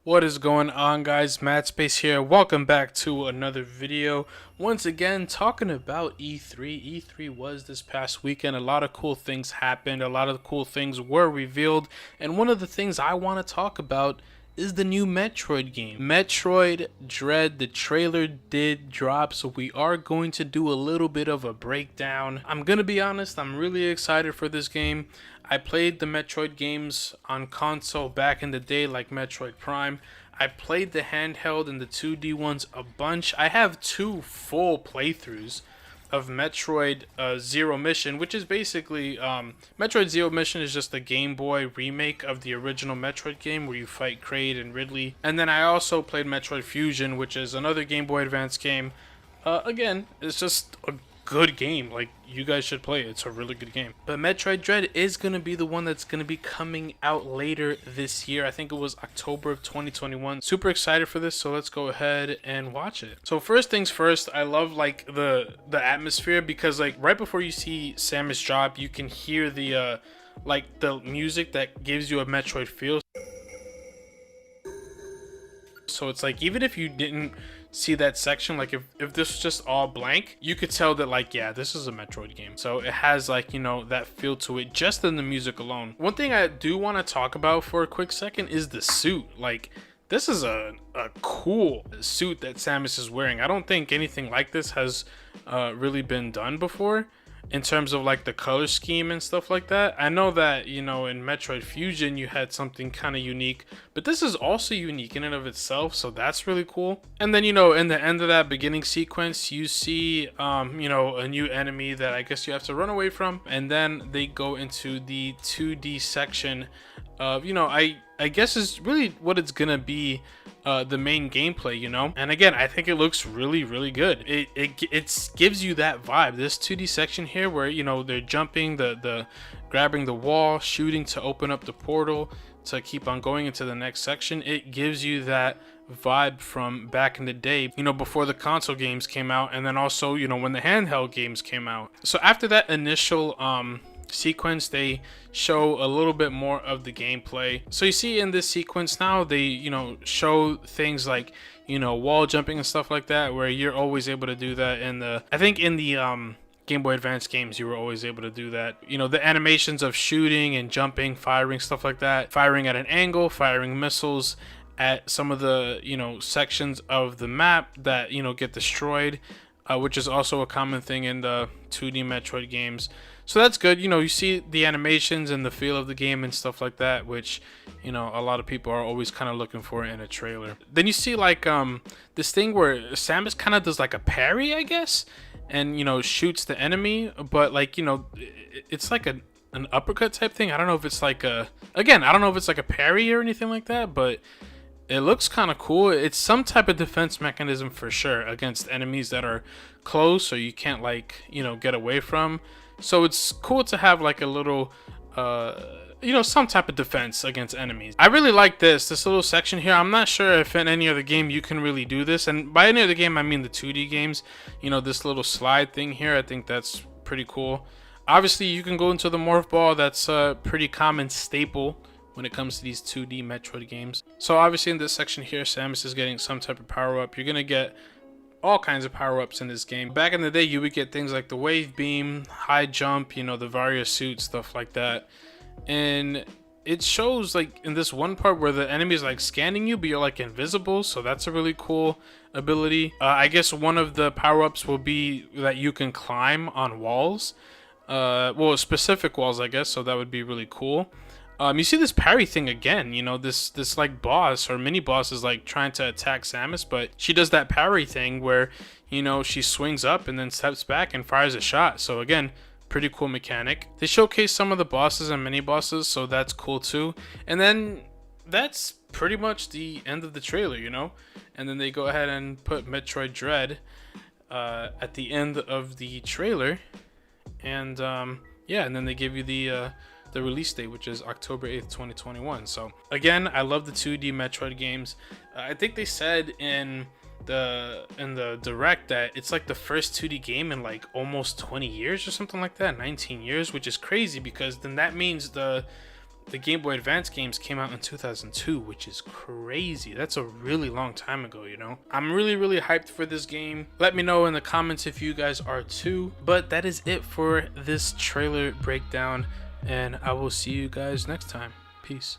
What is going on, guys? Matt Space here. Welcome back to another video. Once again, talking about E3. E3 was this past weekend. A lot of cool things happened. A lot of cool things were revealed. And one of the things I want to talk about is the new Metroid game. Metroid Dread, the trailer did drop, so we are going to do a little bit of a breakdown. I'm gonna be honest, I'm really excited for this game. I played the Metroid games on console back in the day, like Metroid Prime. I played the handheld and the 2D ones a bunch. I have two full playthroughs of Metroid Zero Mission, which is basically Metroid Zero Mission is just a Game Boy remake of the original Metroid game where you fight Kraid and Ridley. And then I also played Metroid Fusion, which is another Game Boy Advance game. Again, it's just a good game. Like, you guys should play it. It's a really good game. But Metroid Dread is going to be the one that's going to be coming out later this year. I think it was October of 2021. Super excited for this, so let's go ahead and watch it. So first things first, I love like the atmosphere, because like right before you see Samus drop, you can hear the like the music that gives you a Metroid feel. So it's like, even if you didn't see that section, like if this was just all blank, you could tell that, like, yeah, this is a Metroid game. So it has, like, you know, that feel to it just in the music alone. One thing I do want to talk about for a quick second is the suit. Like, this is a cool suit that Samus is wearing. I don't think anything like this has really been done before, in terms of like the color scheme and stuff like that. I know that, you know, in Metroid Fusion you had something kind of unique, but this is also unique in and of itself, so that's really cool. And then, you know, in the end of that beginning sequence, you see you know, a new enemy that I guess you have to run away from, and then they go into the 2D section of, you know, I guess is really what it's gonna be, the main gameplay, you know. And again, I think it looks really good. It gives you that vibe. This 2D section here, where, you know, they're jumping, the grabbing the wall, shooting to open up the portal to keep on going into the next section. It gives you that vibe from back in the day, you know, before the console games came out, and then also, you know, when the handheld games came out. So after that initial sequence, they show a little bit more of the gameplay. So you see in this sequence now, they, you know, show things like, you know, wall jumping and stuff like that, where you're always able to do that in the, I think in the Game Boy Advance games, you were always able to do that. You know, the animations of shooting and jumping, firing, stuff like that, firing at an angle, firing missiles at some of the, you know, sections of the map that, you know, get destroyed, which is also a common thing in the 2D Metroid games. So that's good. You know, you see the animations and the feel of the game and stuff like that, which, you know, a lot of people are always kind of looking for in a trailer. Then you see like this thing where Samus kind of does like a parry, I guess, and, you know, shoots the enemy, but like, you know, it's like an uppercut type thing. I don't know if it's like a, again, I don't know if it's like a parry or anything like that, but it looks kind of cool. It's some type of defense mechanism for sure against enemies that are close, or you can't, like, you know, get away from. So it's cool to have like a little, you know, some type of defense against enemies. I really like this little section here. I'm not sure if in any other game you can really do this. And by any other game, I mean the 2D games. You know, this little slide thing here, I think that's pretty cool. Obviously, you can go into the morph ball. That's a pretty common staple when it comes to these 2D Metroid games. So obviously in this section here, Samus is getting some type of power up. You're gonna get all kinds of power-ups in this game. Back in the day, you would get things like the wave beam, high jump, you know, the Varia suit, stuff like that. And it shows like in this one part where the enemy is like scanning you, but you're like invisible, so that's a really cool ability. I guess one of the power-ups will be that you can climb on walls, well, specific walls, I guess, so that would be really cool. You see this parry thing again, you know, this like boss or mini boss is like trying to attack Samus, but she does that parry thing where, you know, she swings up and then steps back and fires a shot. So again, pretty cool mechanic. They showcase some of the bosses and mini bosses, so that's cool too. And then that's pretty much the end of the trailer, you know, and then they go ahead and put Metroid Dread at the end of the trailer, and yeah, and then they give you the release date, which is October 8th, 2021. So again, I love the 2D Metroid games. I think they said in the direct that it's like the first 2D game in like almost 20 years or something like that, 19 years, which is crazy, because then that means the the Game Boy Advance games came out in 2002, which is crazy. That's a really long time ago, you know? I'm really hyped for this game. Let me know in the comments if you guys are too. But that is it for this trailer breakdown, and I will see you guys next time. Peace.